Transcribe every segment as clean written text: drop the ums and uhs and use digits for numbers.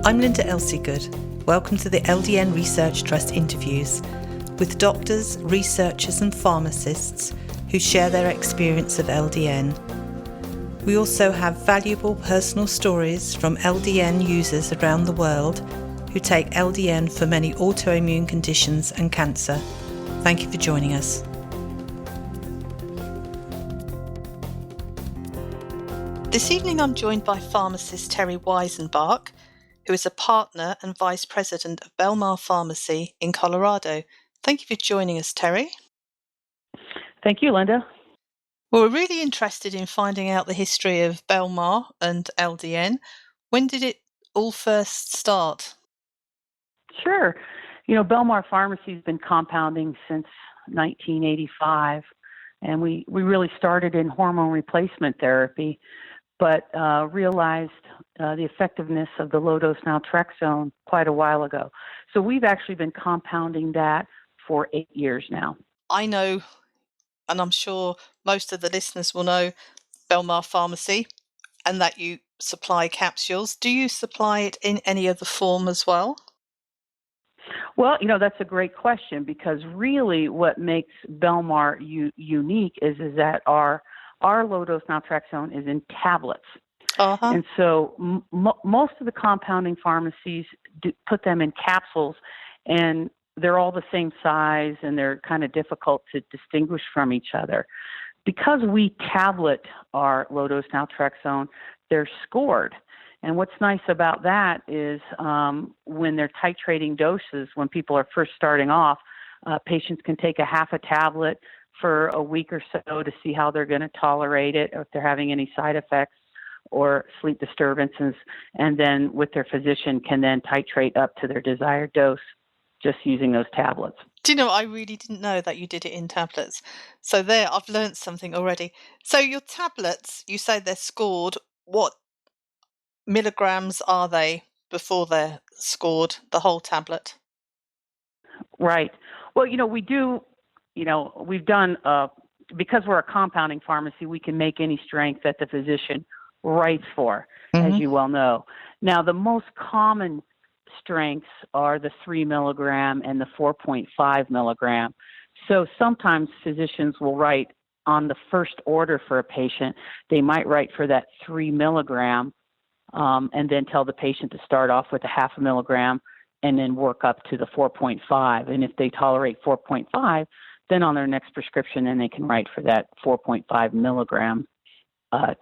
I'm Linda Elseygood. Welcome to the LDN Research Trust interviews with doctors, researchers and pharmacists who share their experience of LDN. We also have valuable personal stories from LDN users around the world who take LDN for many autoimmune conditions and cancer. Thank you for joining us. This evening I'm joined by Pharmacist Terri Weisenbach, who is a partner and vice president of Belmar Pharmacy in Colorado. Thank you for joining us, Terri. Thank you, Linda. Well, we're really interested in finding out the history of Belmar and LDN. When did it all first start? Sure. Belmar Pharmacy has been compounding since 1985, and we really started in hormone replacement therapy, but realized the effectiveness of the low-dose Naltrexone quite a while ago. So we've actually been compounding that for 8 years now. I know, and I'm sure most of the listeners will know, Belmar Pharmacy, and that you supply capsules. Do you supply it in any other form as well? Well, that's a great question, because really what makes Belmar unique is that our low-dose Naltrexone is in tablets. Uh-huh. And so most of the compounding pharmacies put them in capsules, and they're all the same size, and they're kind of difficult to distinguish from each other. Because we tablet our low-dose Naltrexone, they're scored. And what's nice about that is when they're titrating doses, when people are first starting off, patients can take a half a tablet for a week or so to see how they're going to tolerate it, or if they're having any side effects or sleep disturbances, and then with their physician can then titrate up to their desired dose just using those tablets. Do you know, I really didn't know that you did it in tablets. So there, I've learned something already. So your tablets, you say they're scored. What milligrams are they before they're scored, the whole tablet? Right. Well, we do, we've done, because we're a compounding pharmacy, we can make any strength that the physician writes for, as you well know. Now, the most common strengths are the 3 milligram and the 4.5 milligram. So sometimes physicians will write on the first order for a patient, they might write for that 3 milligram and then tell the patient to start off with a half a milligram and then work up to the 4.5. And if they tolerate 4.5, then on their next prescription, then they can write for that 4.5 milligram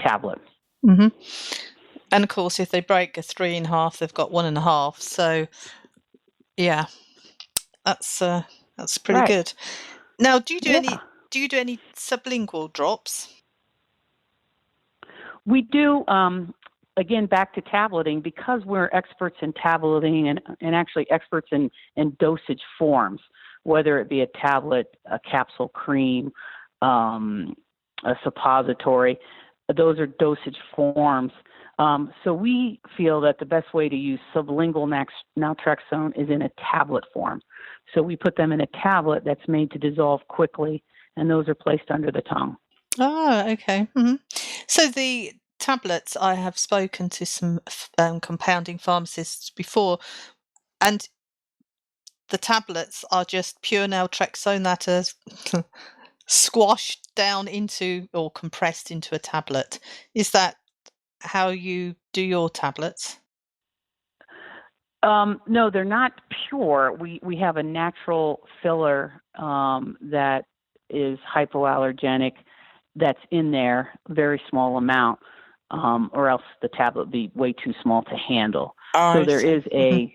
tablet. Mm-hmm. And of course, if they break a 3 in half, they've got 1.5. So, yeah, that's pretty good. Now, do you do any sublingual drops? We do. Again, back to tableting, because we're experts in tableting and actually experts in dosage forms, whether it be a tablet, a capsule, cream, a suppository. Those are dosage forms. So we feel that the best way to use sublingual naltrexone is in a tablet form. So we put them in a tablet that's made to dissolve quickly, and those are placed under the tongue. Oh, okay. Mm-hmm. So the tablets, I have spoken to some compounding pharmacists before, and the tablets are just pure naltrexone that are squashed down into or compressed into a tablet. Is that how you do your tablets? No, they're not pure. We have a natural filler that is hypoallergenic that's in there, very small amount, or else the tablet would be way too small to handle. So there is a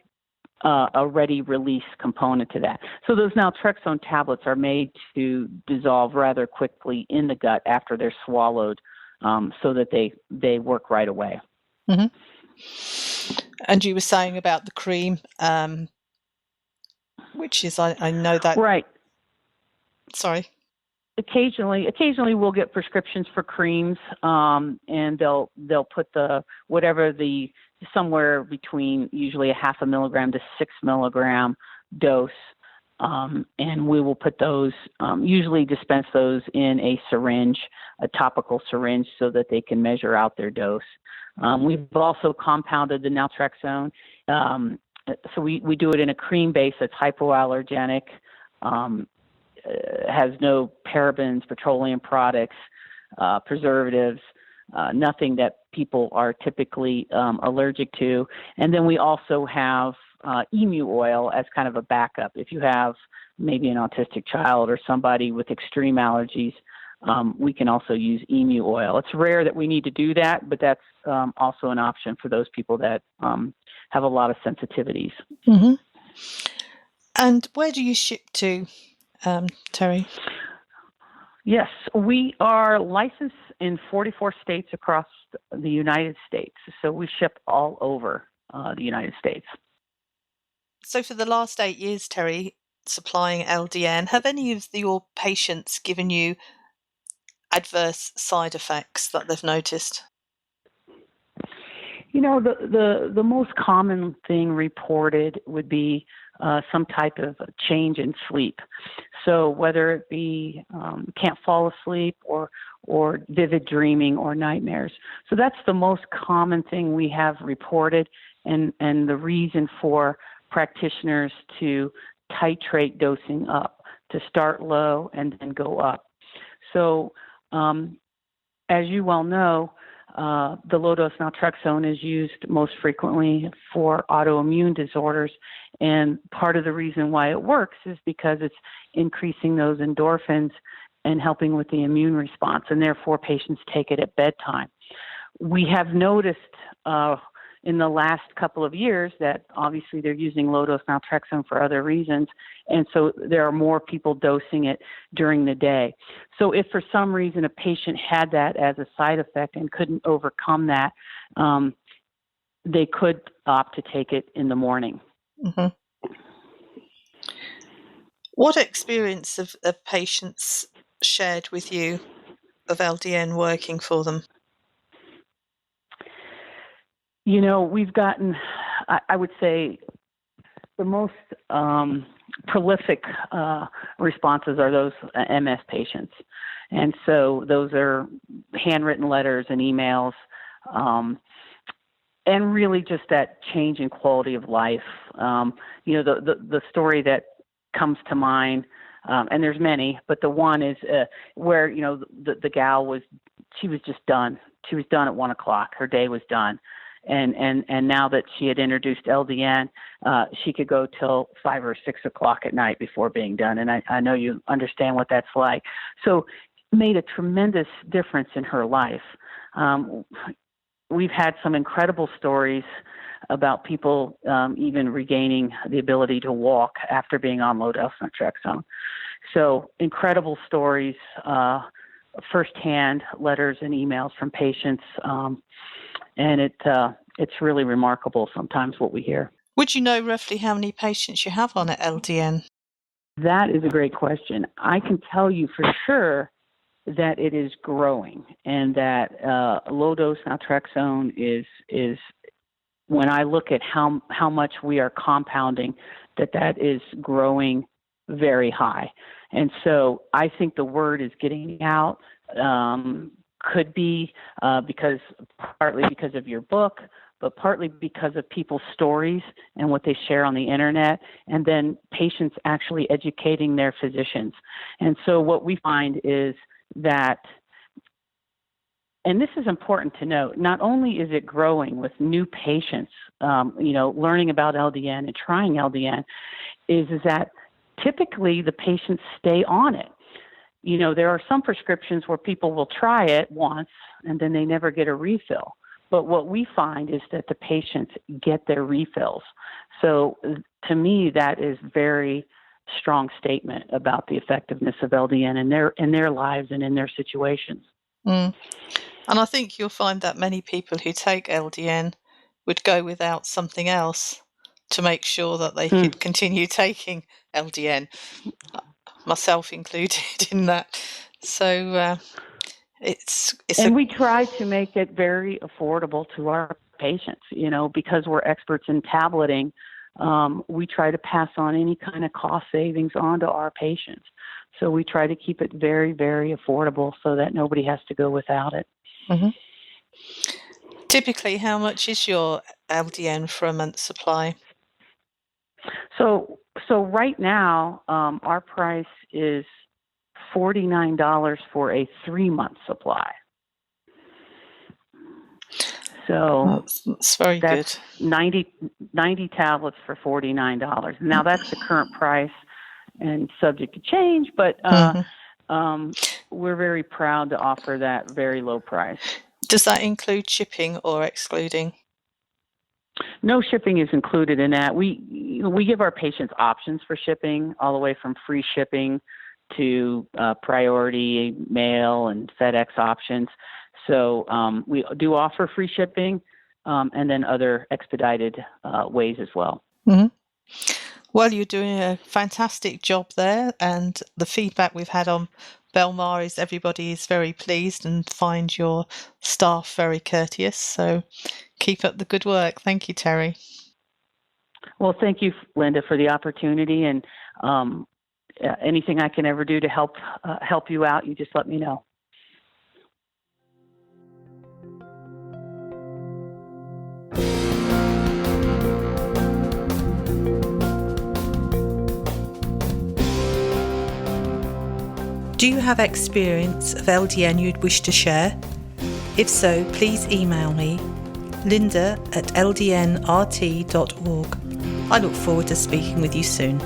ready-release component to that. So those naltrexone tablets are made to dissolve rather quickly in the gut after they're swallowed, so that they work right away. Mm-hmm. And you were saying about the cream, which is, I know that... Right. Sorry. Occasionally we'll get prescriptions for creams, and they'll put somewhere between usually a half a milligram to 6 milligram dose, and we will put those, usually dispense those in a syringe, a topical syringe, so that they can measure out their dose. We've also compounded the naltrexone So we do it in a cream base that's hypoallergenic, has no parabens, petroleum products, preservatives, nothing that people are typically allergic to. And then we also have emu oil as kind of a backup. If you have maybe an autistic child or somebody with extreme allergies, we can also use emu oil. It's rare that we need to do that, but that's also an option for those people that have a lot of sensitivities. Mm-hmm. And where do you ship to, Terri? Yes, we are licensed in 44 states across the United States. So we ship all over the United States. So for the last 8 years, Terri, supplying LDN, have any of your patients given you adverse side effects that they've noticed? You know, the most common thing reported would be some type of change in sleep. So whether it be can't fall asleep or vivid dreaming or nightmares. So that's the most common thing we have reported, and the reason for practitioners to titrate dosing up, to start low and then go up. So as you well know, the low-dose naltrexone is used most frequently for autoimmune disorders, and part of the reason why it works is because it's increasing those endorphins and helping with the immune response, and therefore patients take it at bedtime. We have noticed in the last couple of years that obviously they're using low-dose naltrexone for other reasons, and so there are more people dosing it during the day. So if for some reason a patient had that as a side effect and couldn't overcome that, they could opt to take it in the morning. Mm-hmm. What experience have patients shared with you of LDN working for them? You know, we've gotten, I would say, the most prolific responses are those MS patients. And so those are handwritten letters and emails, and really just that change in quality of life. You know, the story that comes to mind, and there's many, but the one is where, you know, the gal she was just done. She was done at 1 o'clock. Her day was done. And now that she had introduced LDN, she could go till 5 or 6 o'clock at night before being done. And I know you understand what that's like. So made a tremendous difference in her life. We've had some incredible stories about people even regaining the ability to walk after being on low-dose naltrexone. So incredible stories, firsthand letters and emails from patients. And it's really remarkable sometimes what we hear. Would you know roughly how many patients you have on at LDN? That is a great question. I can tell you for sure that it is growing, and that low-dose naltrexone is when I look at how much we are compounding, that is growing very high. And so I think the word is getting out. Could be partly because of your book, but partly because of people's stories and what they share on the internet, and then patients actually educating their physicians. And so what we find is that, and this is important to note, not only is it growing with new patients, learning about LDN and trying LDN, is that typically the patients stay on it. You know, there are some prescriptions where people will try it once and then they never get a refill. But what we find is that the patients get their refills. So to me, that is very strong statement about the effectiveness of LDN in their lives and in their situations. Mm. And I think you'll find that many people who take LDN would go without something else to make sure that they could continue taking LDN. Myself included in that. So we try to make it very affordable to our patients, you know, because we're experts in tableting. We try to pass on any kind of cost savings on to our patients. So we try to keep it very, very affordable so that nobody has to go without it. Mm-hmm. Typically, how much is your LDN for a month's supply? So right now, our price is $49 for a 3-month supply. So that's very that's good. 90 tablets for $49. Now that's the current price and subject to change, but we're very proud to offer that very low price. Does that include shipping or excluding? No shipping is included in that. We give our patients options for shipping, all the way from free shipping to priority mail and FedEx options. So we do offer free shipping and then other expedited ways as well. Mm-hmm. Well, you're doing a fantastic job there, and the feedback we've had on Belmar is everybody is very pleased and finds your staff very courteous. So keep up the good work. Thank you, Terri. Well, thank you, Linda, for the opportunity, and anything I can ever do to help you out, you just let me know. Do you have experience of LDN you'd wish to share? If so, please email me, linda@ldnrt.org. I look forward to speaking with you soon.